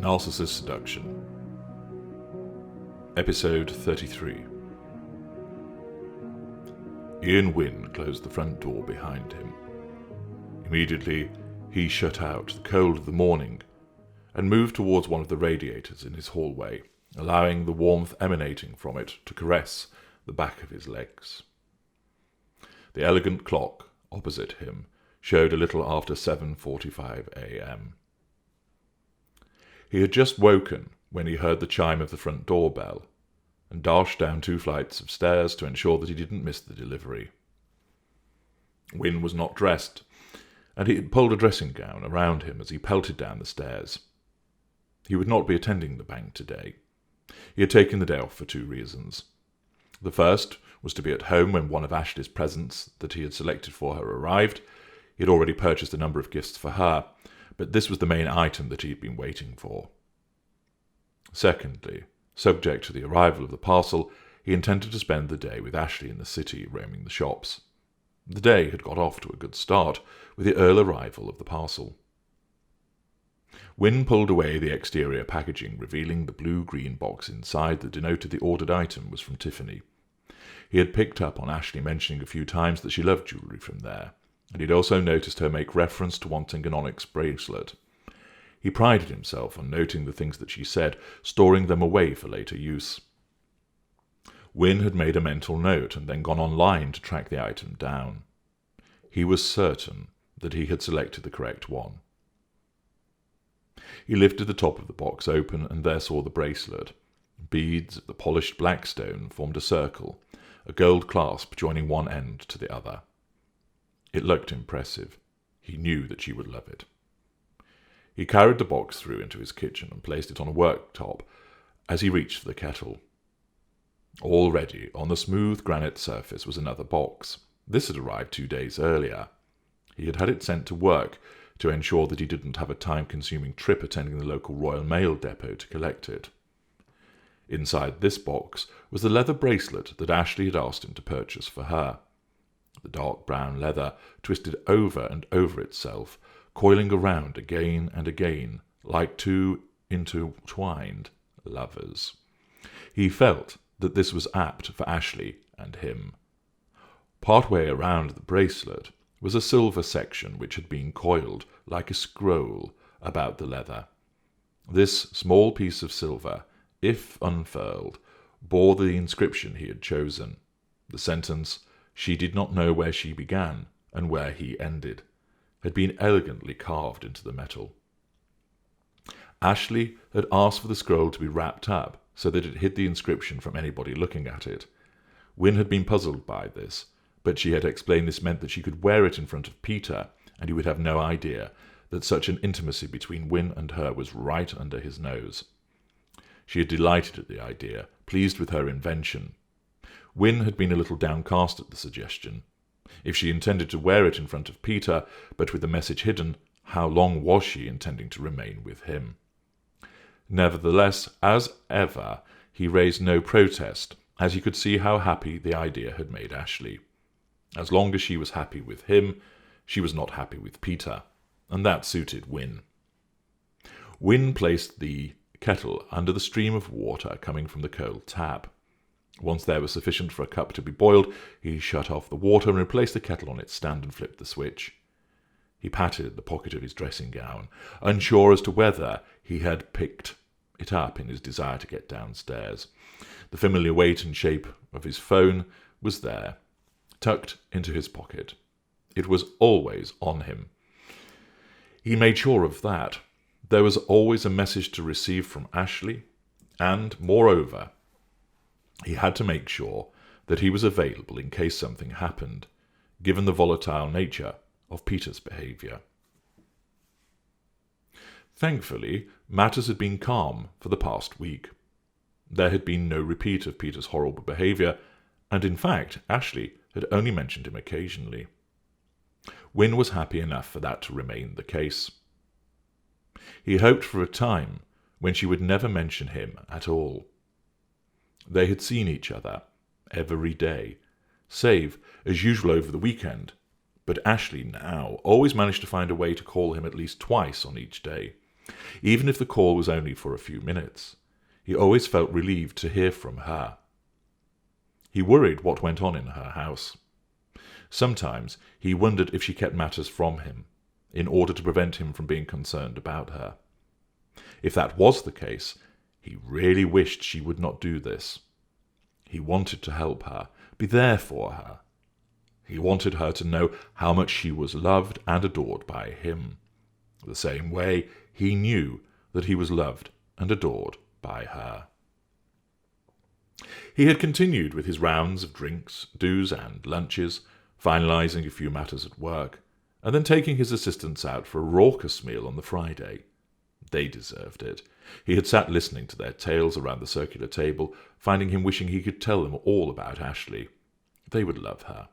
Narcissist Seduction, Episode 33. Wynne closed the front door behind him. Immediately, he shut out the cold of the morning and moved towards one of the radiators in his hallway, allowing the warmth emanating from it to caress the back of his legs. The elegant clock opposite him showed a little after 7:45 a.m. He had just woken when he heard the chime of the front door bell and dashed down 2 flights of stairs to ensure that he didn't miss the delivery. Wynne was not dressed, and he had pulled a dressing gown around him as he pelted down the stairs. He would not be attending the bank today. He had taken the day off for 2 reasons. The first was to be at home when one of Ashley's presents that he had selected for her arrived. He had already purchased a number of gifts for her, but this was the main item that he had been waiting for. Secondly, subject to the arrival of the parcel, he intended to spend the day with Ashley in the city, roaming the shops. The day had got off to a good start with the early arrival of the parcel. Wynne pulled away the exterior packaging, revealing the blue-green box inside that denoted the ordered item was from Tiffany. He had picked up on Ashley mentioning a few times that she loved jewellery from there, and he had also noticed her make reference to wanting an onyx bracelet. He prided himself on noting the things that she said, storing them away for later use. Wynne had made a mental note and then gone online to track the item down. He was certain that he had selected the correct one. He lifted the top of the box open and there saw the bracelet. Beads of the polished black stone formed a circle, a gold clasp joining one end to the other. It looked impressive. He knew that she would love it. He carried the box through into his kitchen and placed it on a worktop as he reached for the kettle. Already on the smooth granite surface was another box. This had arrived 2 days earlier. He had had it sent to work to ensure that he didn't have a time-consuming trip attending the local Royal Mail depot to collect it. Inside this box was the leather bracelet that Ashley had asked him to purchase for her. The dark brown leather twisted over and over itself, coiling around again and again, like 2 intertwined lovers. He felt that this was apt for Ashley and him. Partway around the bracelet was a silver section which had been coiled like a scroll about the leather. This small piece of silver, if unfurled, bore the inscription he had chosen. The sentence, "She did not know where she began and where he ended," had been elegantly carved into the metal. Ashley had asked for the scroll to be wrapped up so that it hid the inscription from anybody looking at it. Wynne had been puzzled by this, but she had explained this meant that she could wear it in front of Peter, and he would have no idea that such an intimacy between Wynne and her was right under his nose. She had delighted at the idea, pleased with her invention. Wynne had been a little downcast at the suggestion. If she intended to wear it in front of Peter, but with the message hidden, how long was she intending to remain with him? Nevertheless, as ever, he raised no protest, as he could see how happy the idea had made Ashley. As long as she was happy with him, she was not happy with Peter, and that suited Wynne. Wynne placed the kettle under the stream of water coming from the cold tap. Once there was sufficient for a cup to be boiled, he shut off the water and replaced the kettle on its stand and flipped the switch. He patted the pocket of his dressing gown, unsure as to whether he had picked it up in his desire to get downstairs. The familiar weight and shape of his phone was there, tucked into his pocket. It was always on him. He made sure of that. There was always a message to receive from Ashley, and, moreover, he had to make sure that he was available in case something happened, given the volatile nature of Peter's behaviour. Thankfully, matters had been calm for the past week. There had been no repeat of Peter's horrible behaviour, and in fact, Ashley had only mentioned him occasionally. Wynne was happy enough for that to remain the case. He hoped for a time when she would never mention him at all. They had seen each other every day, save, as usual, over the weekend, but Ashley now always managed to find a way to call him at least twice on each day. Even if the call was only for a few minutes, he always felt relieved to hear from her. He worried what went on in her house. Sometimes he wondered if she kept matters from him, in order to prevent him from being concerned about her. If that was the case, he really wished she would not do this. He wanted to help her, be there for her. He wanted her to know how much she was loved and adored by him, the same way he knew that he was loved and adored by her. He had continued with his rounds of drinks, do's and lunches, finalising a few matters at work, and then taking his assistants out for a raucous meal on the Friday. They deserved it. He had sat listening to their tales around the circular table, finding him wishing he could tell them all about Ashley. They would love her.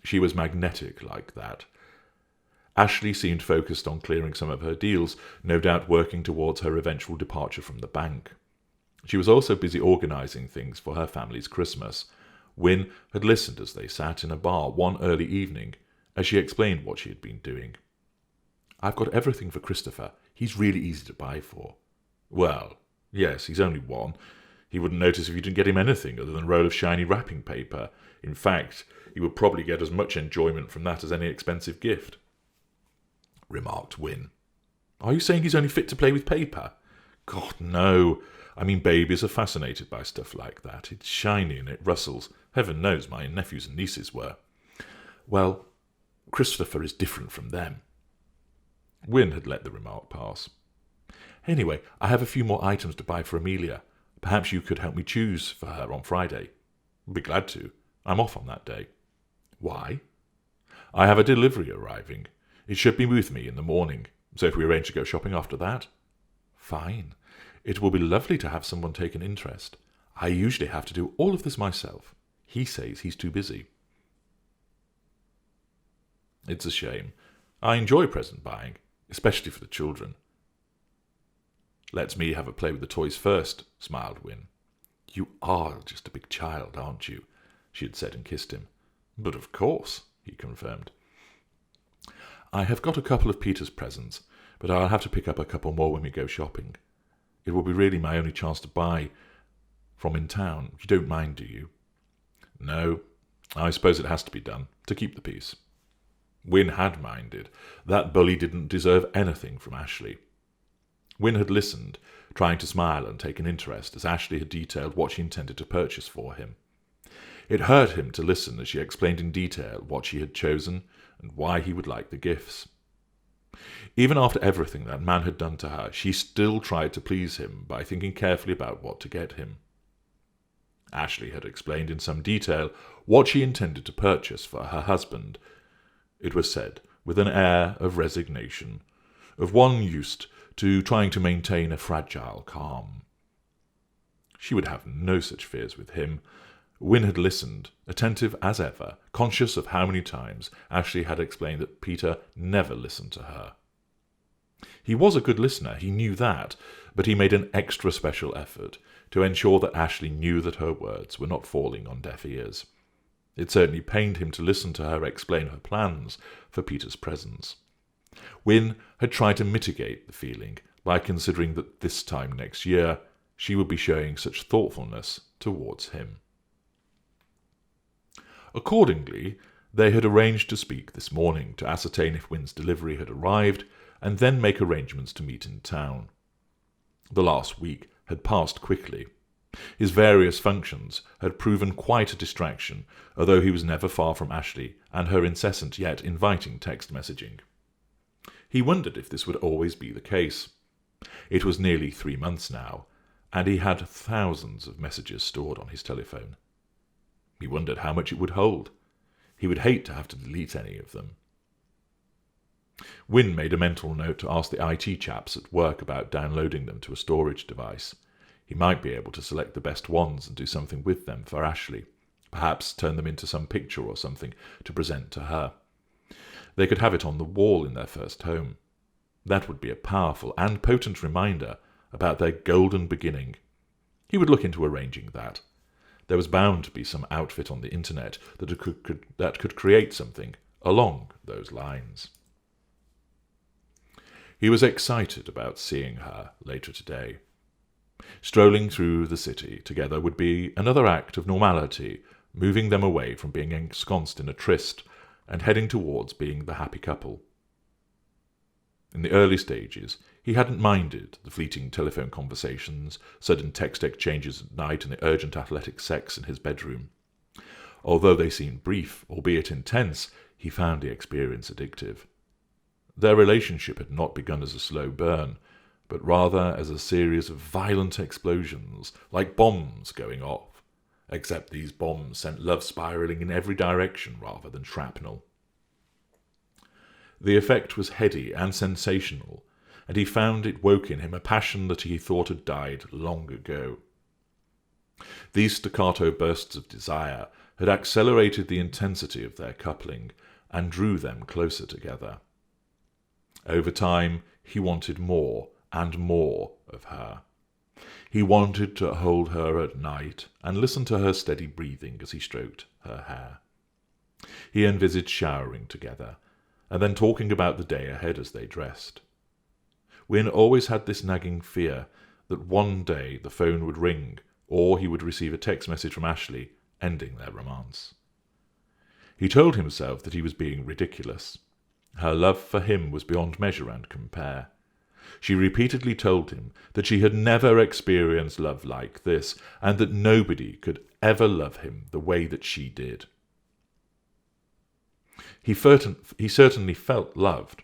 She was magnetic like that. Ashley seemed focused on clearing some of her deals, no doubt working towards her eventual departure from the bank. She was also busy organising things for her family's Christmas. Wynne had listened as they sat in a bar one early evening, as she explained what she had been doing. "I've got everything for Christopher. He's really easy to buy for." "Well, yes, he's only one. He wouldn't notice if you didn't get him anything other than a roll of shiny wrapping paper. In fact, he would probably get as much enjoyment from that as any expensive gift," remarked Wynne. "Are you saying he's only fit to play with paper?" "God, no. I mean, babies are fascinated by stuff like that. It's shiny and it rustles. Heaven knows my nephews and nieces were." "Well, Christopher is different from them." Wynne had let the remark pass. "Anyway, I have a few more items to buy for Amelia. Perhaps you could help me choose for her on Friday." "I'd be glad to. I'm off on that day." "Why?" "I have a delivery arriving. It should be with me in the morning, so if we arrange to go shopping after that." "Fine. It will be lovely to have someone take an interest. I usually have to do all of this myself. He says he's too busy." "It's a shame. I enjoy present buying, especially for the children." "Let me have a play with the toys first," smiled Wynne. "You are just a big child, aren't you?" she had said and kissed him. "But of course," he confirmed. "I have got a couple of Peter's presents, but I'll have to pick up a couple more when we go shopping. It will be really my only chance to buy from in town. You don't mind, do you?" "No, I suppose it has to be done, to keep the peace." Wynne had minded. That bully didn't deserve anything from Ashley. Wynne had listened, trying to smile and take an interest, as Ashley had detailed what she intended to purchase for him. It hurt him to listen as she explained in detail what she had chosen and why he would like the gifts. Even after everything that man had done to her, she still tried to please him by thinking carefully about what to get him. Ashley had explained in some detail what she intended to purchase for her husband. It was said with an air of resignation, of one used to trying to maintain a fragile calm. She would have no such fears with him. Wynne had listened, attentive as ever, conscious of how many times Ashley had explained that Peter never listened to her. He was a good listener, he knew that, but he made an extra special effort to ensure that Ashley knew that her words were not falling on deaf ears. It certainly pained him to listen to her explain her plans for Peter's presence. Wynne had tried to mitigate the feeling by considering that this time next year she would be showing such thoughtfulness towards him. Accordingly, they had arranged to speak this morning to ascertain if Wynne's delivery had arrived, and then make arrangements to meet in town. The last week had passed quickly. His various functions had proven quite a distraction, although he was never far from Ashley and her incessant yet inviting text messaging. He wondered if this would always be the case. It was nearly 3 months now, and he had thousands of messages stored on his telephone. He wondered how much it would hold. He would hate to have to delete any of them. Wynne made a mental note to ask the IT chaps at work about downloading them to a storage device. He might be able to select the best ones and do something with them for Ashley, perhaps turn them into some picture or something to present to her. They could have it on the wall in their first home. That would be a powerful and potent reminder about their golden beginning. He would look into arranging that. There was bound to be some outfit on the internet that could create something along those lines. He was excited about seeing her later today. Strolling through the city together would be another act of normality, moving them away from being ensconced in a tryst and heading towards being the happy couple. In the early stages, he hadn't minded the fleeting telephone conversations, sudden text exchanges at night, and the urgent athletic sex in his bedroom. Although they seemed brief, albeit intense, he found the experience addictive. Their relationship had not begun as a slow burn, but rather as a series of violent explosions, like bombs going off, except these bombs sent love spiralling in every direction rather than shrapnel. The effect was heady and sensational, and he found it woke in him a passion that he thought had died long ago. These staccato bursts of desire had accelerated the intensity of their coupling and drew them closer together. Over time, he wanted more and more of her. He wanted to hold her at night and listen to her steady breathing as he stroked her hair. He envisaged showering together, and then talking about the day ahead as they dressed. Wynne always had this nagging fear that one day the phone would ring, or he would receive a text message from Ashley, ending their romance. He told himself that he was being ridiculous. Her love for him was beyond measure and compare. She repeatedly told him that she had never experienced love like this, and that nobody could ever love him the way that she did. He certainly felt loved.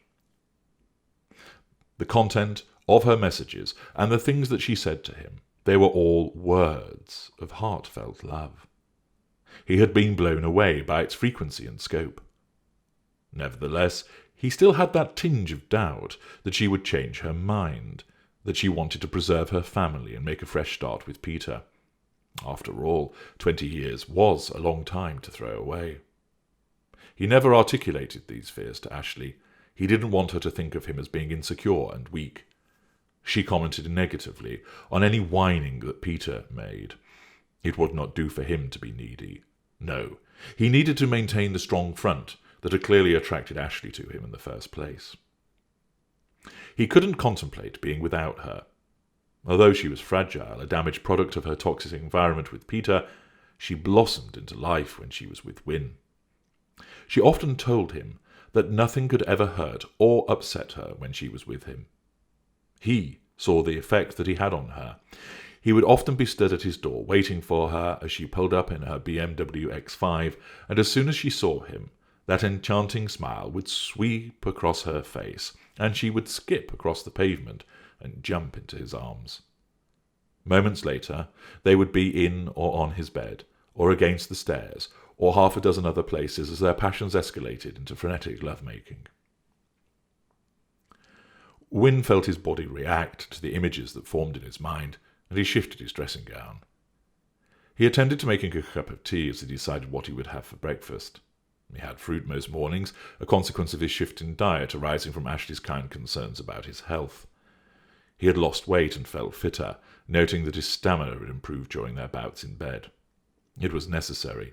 The content of her messages and the things that she said to him, they were all words of heartfelt love. He had been blown away by its frequency and scope. Nevertheless, he still had that tinge of doubt that she would change her mind, that she wanted to preserve her family and make a fresh start with Peter. After all, 20 years was a long time to throw away. He never articulated these fears to Ashley. He didn't want her to think of him as being insecure and weak. She commented negatively on any whining that Peter made. It would not do for him to be needy. No, he needed to maintain the strong front that had clearly attracted Ashley to him in the first place. He couldn't contemplate being without her. Although she was fragile, a damaged product of her toxic environment with Peter, she blossomed into life when she was with Wynne. She often told him that nothing could ever hurt or upset her when she was with him. He saw the effect that he had on her. He would often be stood at his door waiting for her as she pulled up in her BMW X5, and as soon as she saw him, that enchanting smile would sweep across her face, and she would skip across the pavement and jump into his arms. Moments later, they would be in or on his bed, or against the stairs, or half a dozen other places as their passions escalated into frenetic love-making. Wynne felt his body react to the images that formed in his mind, and he shifted his dressing gown. He attended to making a cup of tea as he decided what he would have for breakfast. He had fruit most mornings, a consequence of his shift in diet arising from Ashley's kind concerns about his health. He had lost weight and felt fitter, noting that his stamina had improved during their bouts in bed. It was necessary.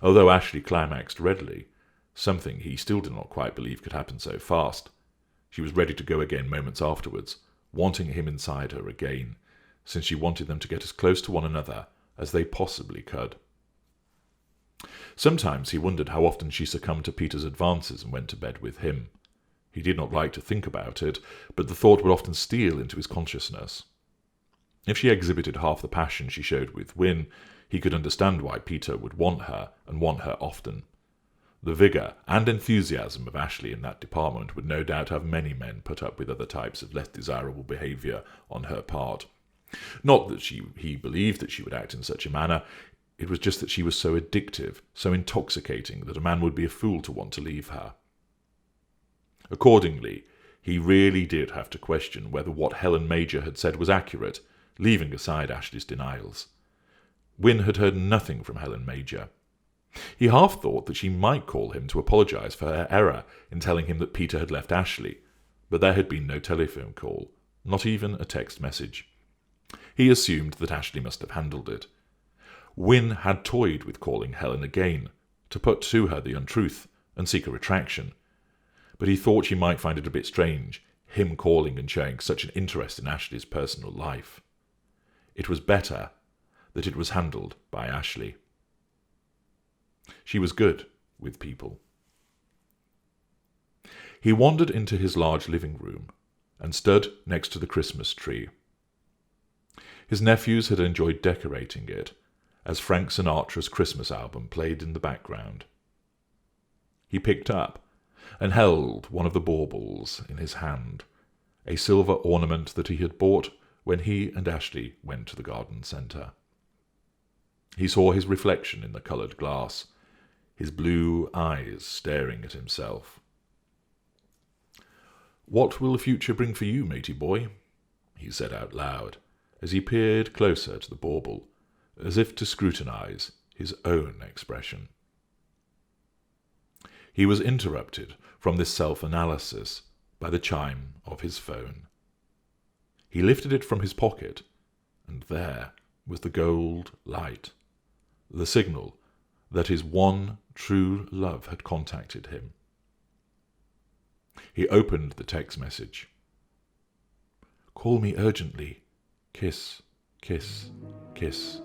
Although Ashley climaxed readily, something he still did not quite believe could happen so fast. She was ready to go again moments afterwards, wanting him inside her again, since she wanted them to get as close to one another as they possibly could. Sometimes he wondered how often she succumbed to Peter's advances and went to bed with him. He did not like to think about it, but the thought would often steal into his consciousness. If she exhibited half the passion she showed with Wynne, he could understand why Peter would want her, and want her often. The vigour and enthusiasm of Ashley in that department would no doubt have many men put up with other types of less desirable behaviour on her part. Not that he believed that she would act in such a manner, it was just that she was so addictive, so intoxicating, that a man would be a fool to want to leave her. Accordingly, he really did have to question whether what Helen Major had said was accurate, leaving aside Ashley's denials. Wynne had heard nothing from Helen Major. He half thought that she might call him to apologise for her error in telling him that Peter had left Ashley, but there had been no telephone call, not even a text message. He assumed that Ashley must have handled it. Wynne had toyed with calling Helen again, to put to her the untruth and seek a retraction, but he thought she might find it a bit strange, him calling and showing such an interest in Ashley's personal life. It was better that it was handled by Ashley. She was good with people. He wandered into his large living room and stood next to the Christmas tree. His nephews had enjoyed decorating it, as Frank Sinatra's Christmas album played in the background. He picked up and held one of the baubles in his hand, a silver ornament that he had bought when he and Ashley went to the garden centre. He saw his reflection in the coloured glass, his blue eyes staring at himself. "What will the future bring for you, matey boy?" he said out loud, as he peered closer to the bauble, as if to scrutinize his own expression. He was interrupted from this self-analysis by the chime of his phone. He lifted it from his pocket, and there was the gold light, the signal that his one true love had contacted him. He opened the text message. "Call me urgently. Kiss, kiss, kiss."